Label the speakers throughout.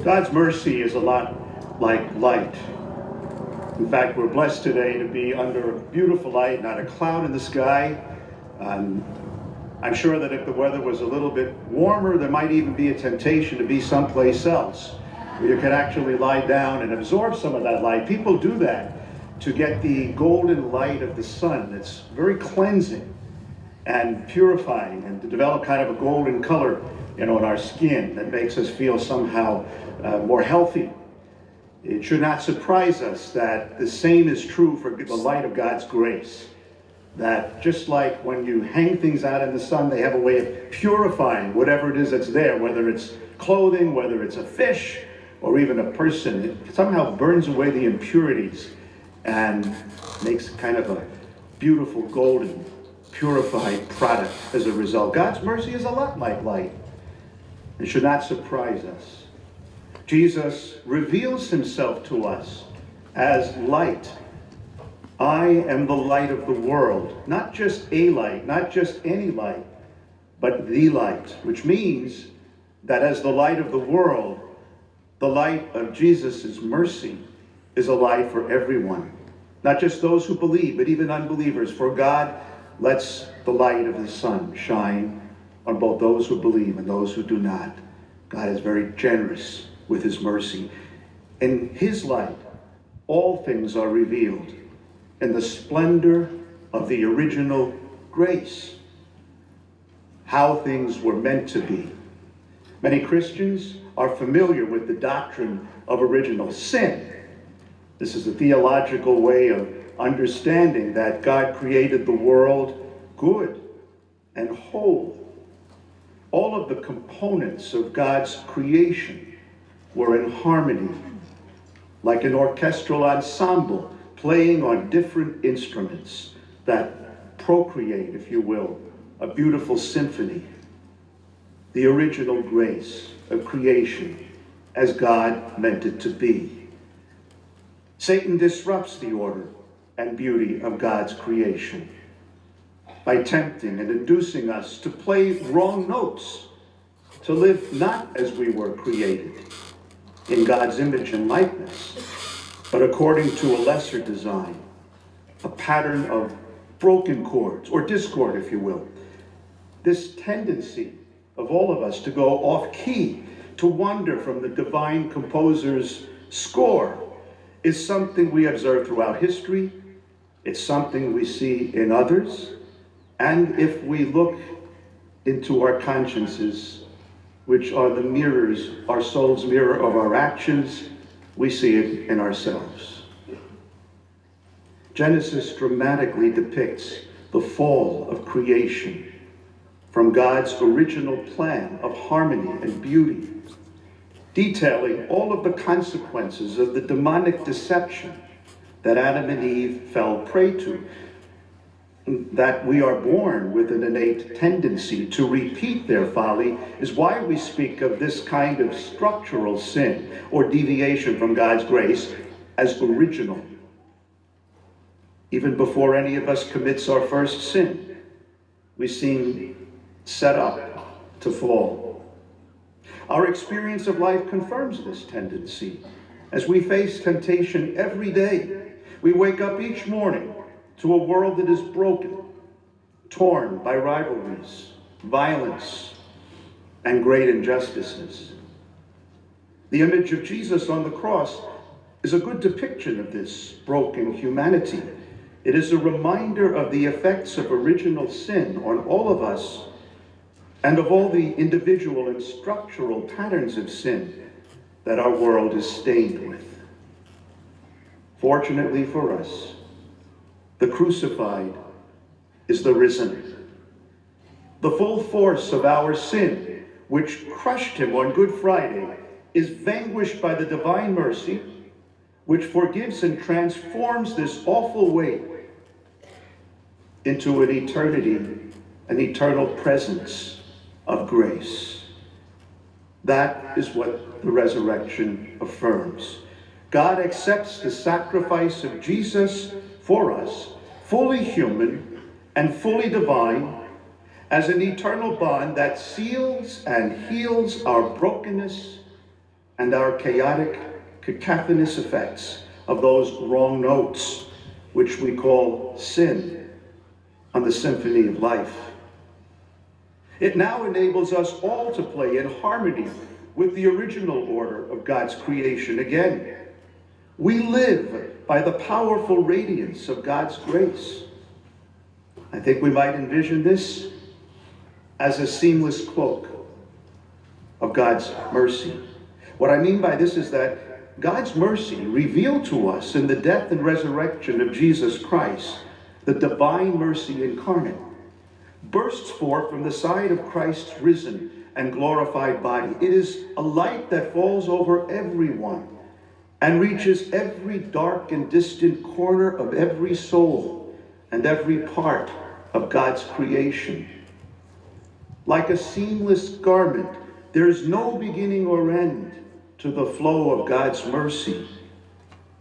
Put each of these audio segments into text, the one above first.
Speaker 1: God's mercy is a lot like light. In fact, we're blessed today to be under a beautiful light, not a cloud in the sky. I'm sure that if the weather was a little bit warmer, there might even be a temptation to be someplace else where you could actually lie down and absorb some of that light. People do that to get the golden light of the sun. It's very cleansing and purifying, and to develop kind of a golden color, in our skin that makes us feel somehow more healthy. It should not surprise us that the same is true for the light of God's grace. That just like when you hang things out in the sun, they have a way of purifying whatever it is that's there, whether it's clothing, whether it's a fish, or even a person. It somehow burns away the impurities and makes kind of a beautiful, golden, purified product as a result. God's mercy is a lot like light. It should not surprise us. Jesus reveals himself to us as light. I am the light of the world. Not just a light, not just any light, but the light, which means that as the light of the world, the light of Jesus' mercy is a light for everyone. Not just those who believe, but even unbelievers. For God lets the light of the sun shine on both those who believe and those who do not. God is very generous with his mercy. In his light, all things are revealed in the splendor of the original grace. How things were meant to be. Many Christians are familiar with the doctrine of original sin. This is a theological way of understanding that God created the world good and whole. All of the components of God's creation were in harmony, like an orchestral ensemble playing on different instruments that procreate, if you will, a beautiful symphony. The original grace of creation as God meant it to be. Satan disrupts the order and beauty of God's creation by tempting and inducing us to play wrong notes, to live not as we were created, in God's image and likeness, but according to a lesser design, a pattern of broken chords, or discord, if you will. This tendency of all of us to go off key, to wander from the divine composer's score, is something we observe throughout history. It's something we see in others. And if we look into our consciences, which are the mirrors, our soul's mirror of our actions, we see it in ourselves. Genesis dramatically depicts the fall of creation from God's original plan of harmony and beauty, detailing all of the consequences of the demonic deception that Adam and Eve fell prey to. That we are born with an innate tendency to repeat their folly is why we speak of this kind of structural sin or deviation from God's grace as original. Even before any of us commits our first sin, we seem set up to fall. Our experience of life confirms this tendency. As we face temptation every day, we wake up each morning to a world that is broken, torn by rivalries, violence, and great injustices. The image of Jesus on the cross is a good depiction of this broken humanity. It is a reminder of the effects of original sin on all of us and of all the individual and structural patterns of sin that our world is stained with. Fortunately for us, the crucified is the risen. The full force of our sin, which crushed him on Good Friday, is vanquished by the divine mercy, which forgives and transforms this awful weight into an eternity, an eternal presence of grace. That is what the resurrection affirms. God accepts the sacrifice of Jesus for us, fully human and fully divine, as an eternal bond that seals and heals our brokenness and our chaotic, cacophonous effects of those wrong notes, which we call sin, on the symphony of life. It now enables us all to play in harmony with the original order of God's creation again. We live by the powerful radiance of God's grace. I think we might envision this as a seamless cloak of God's mercy. What I mean by this is that God's mercy, revealed to us in the death and resurrection of Jesus Christ, the divine mercy incarnate, bursts forth from the side of Christ's risen and glorified body. It is a light that falls over everyone and reaches every dark and distant corner of every soul and every part of God's creation. Like a seamless garment, there is no beginning or end to the flow of God's mercy.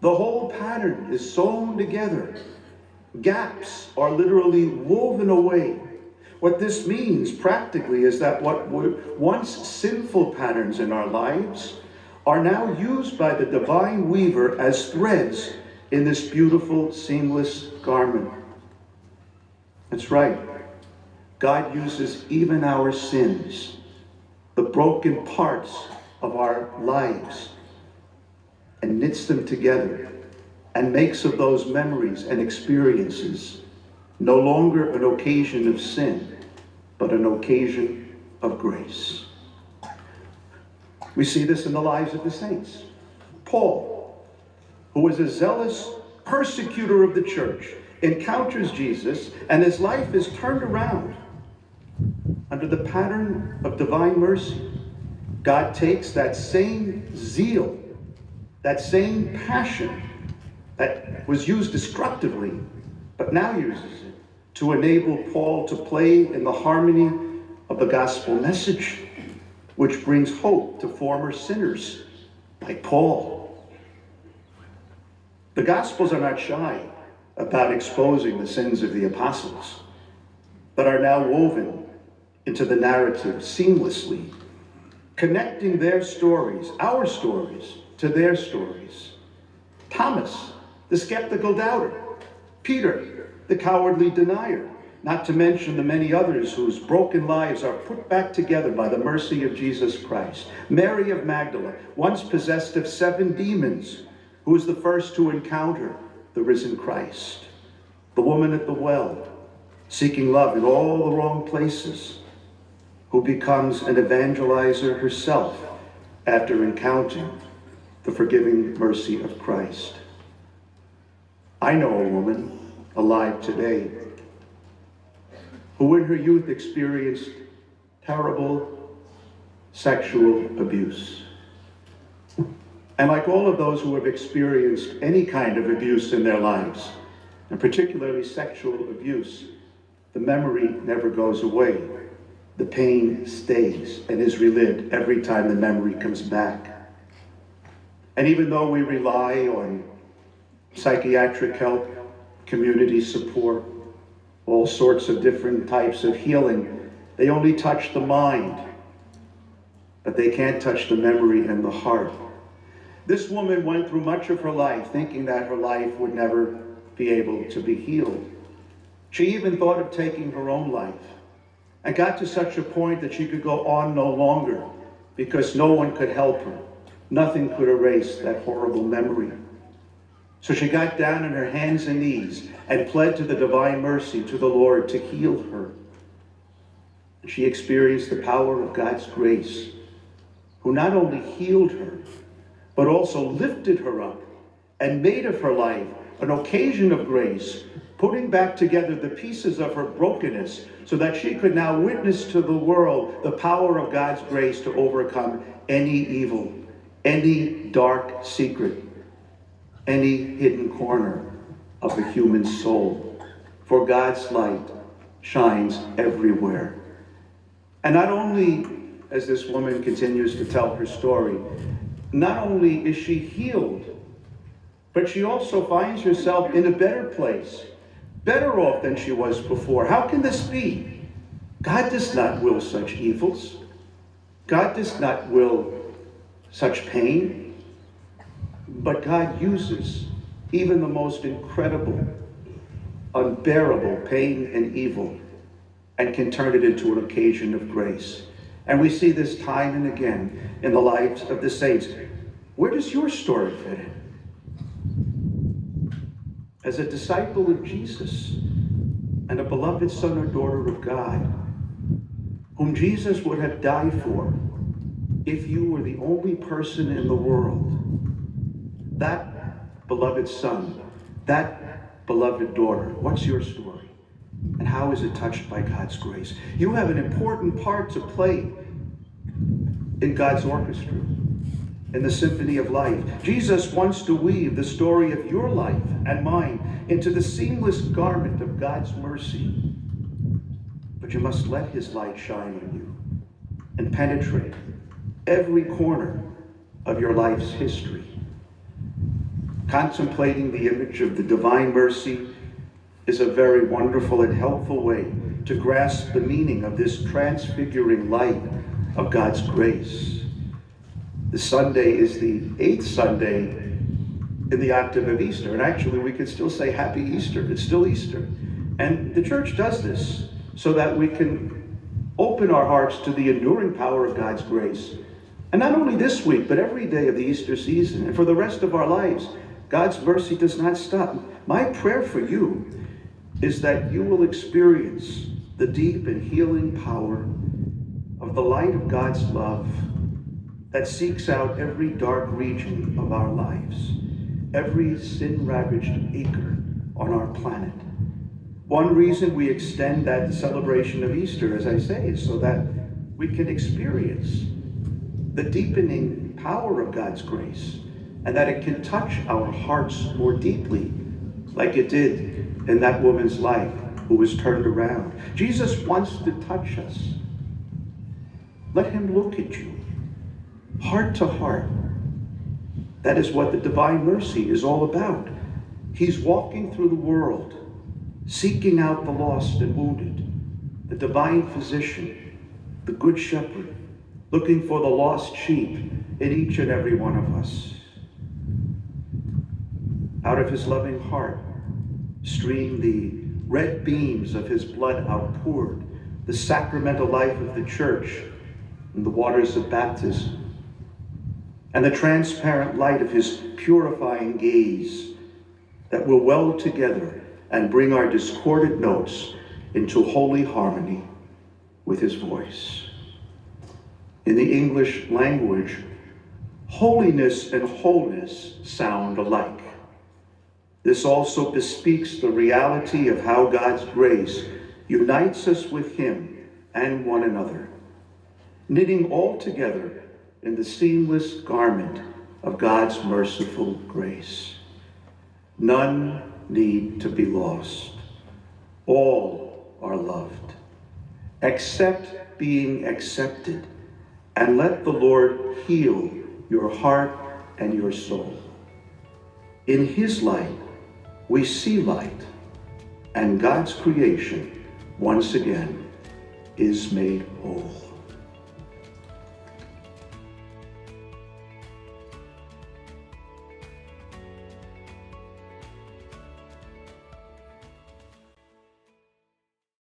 Speaker 1: The whole pattern is sewn together. Gaps are literally woven away. What this means practically is that what were once sinful patterns in our lives are now used by the divine weaver as threads in this beautiful, seamless garment. That's right. God uses even our sins, the broken parts of our lives, and knits them together and makes of those memories and experiences no longer an occasion of sin, but an occasion of grace. We see this in the lives of the saints. Paul, who was a zealous persecutor of the church, encounters Jesus, and his life is turned around. Under the pattern of divine mercy, God takes that same zeal, that same passion that was used destructively, but now uses it to enable Paul to play in the harmony of the gospel message, which brings hope to former sinners like Paul. The Gospels are not shy about exposing the sins of the apostles, but are now woven into the narrative seamlessly, connecting their stories, our stories, to their stories. Thomas, the skeptical doubter. Peter, the cowardly denier. Not to mention the many others whose broken lives are put back together by the mercy of Jesus Christ. Mary of Magdala, once possessed of 7 demons, who was the first to encounter the risen Christ. The woman at the well, seeking love in all the wrong places, who becomes an evangelizer herself after encountering the forgiving mercy of Christ. I know a woman alive today who in her youth experienced terrible sexual abuse. And like all of those who have experienced any kind of abuse in their lives, and particularly sexual abuse, the memory never goes away. The pain stays and is relived every time the memory comes back. And even though we rely on psychiatric help, community support, all sorts of different types of healing, they only touch the mind, but they can't touch the memory and the heart. This woman went through much of her life thinking that her life would never be able to be healed. She even thought of taking her own life, and got to such a point that she could go on no longer because no one could help her. Nothing could erase that horrible memory. So she got down on her hands and knees and pled to the divine mercy to the Lord to heal her. She experienced the power of God's grace, who not only healed her, but also lifted her up and made of her life an occasion of grace, putting back together the pieces of her brokenness so that she could now witness to the world the power of God's grace to overcome any evil, any dark secret, any hidden corner of the human soul. For God's light shines everywhere. And not only, as this woman continues to tell her story, not only is she healed, but she also finds herself in a better place, better off than she was before. How can this be? God does not will such evils. God does not will such pain, but God uses even the most incredible, unbearable pain and evil and can turn it into an occasion of grace. And we see this time and again in the lives of the saints. Where does your story fit in? As a disciple of Jesus and a beloved son or daughter of God, whom Jesus would have died for if you were the only person in the world, that beloved son, that beloved daughter, what's your story? And how is it touched by God's grace? You have an important part to play in God's orchestra, in the symphony of life. Jesus wants to weave the story of your life and mine into the seamless garment of God's mercy. But you must let his light shine on you and penetrate every corner of your life's history. Contemplating the image of the divine mercy is a very wonderful and helpful way to grasp the meaning of this transfiguring light of God's grace. The Sunday is the 8th Sunday in the octave of Easter, and actually we could still say Happy Easter. It's still Easter. And the church does this so that we can open our hearts to the enduring power of God's grace. And not only this week, but every day of the Easter season, and for the rest of our lives, God's mercy does not stop. My prayer for you is that you will experience the deep and healing power of the light of God's love that seeks out every dark region of our lives, every sin-ravaged acre on our planet. One reason we extend that celebration of Easter, as I say, is so that we can experience the deepening power of God's grace, and that it can touch our hearts more deeply, like it did in that woman's life who was turned around. Jesus wants to touch us. Let him look at you, heart to heart. That is what the divine mercy is all about. He's walking through the world, seeking out the lost and wounded, the divine physician, the good shepherd, looking for the lost sheep in each and every one of us. Out of his loving heart stream the red beams of his blood outpoured, the sacramental life of the church and the waters of baptism, and the transparent light of his purifying gaze that will weld together and bring our discordant notes into holy harmony with his voice. In the English language, holiness and wholeness sound alike. This also bespeaks the reality of how God's grace unites us with him and one another, knitting all together in the seamless garment of God's merciful grace. None need to be lost. All are loved. Accept being accepted, and let the Lord heal your heart and your soul. In his light, we see light, and God's creation, once again, is made whole.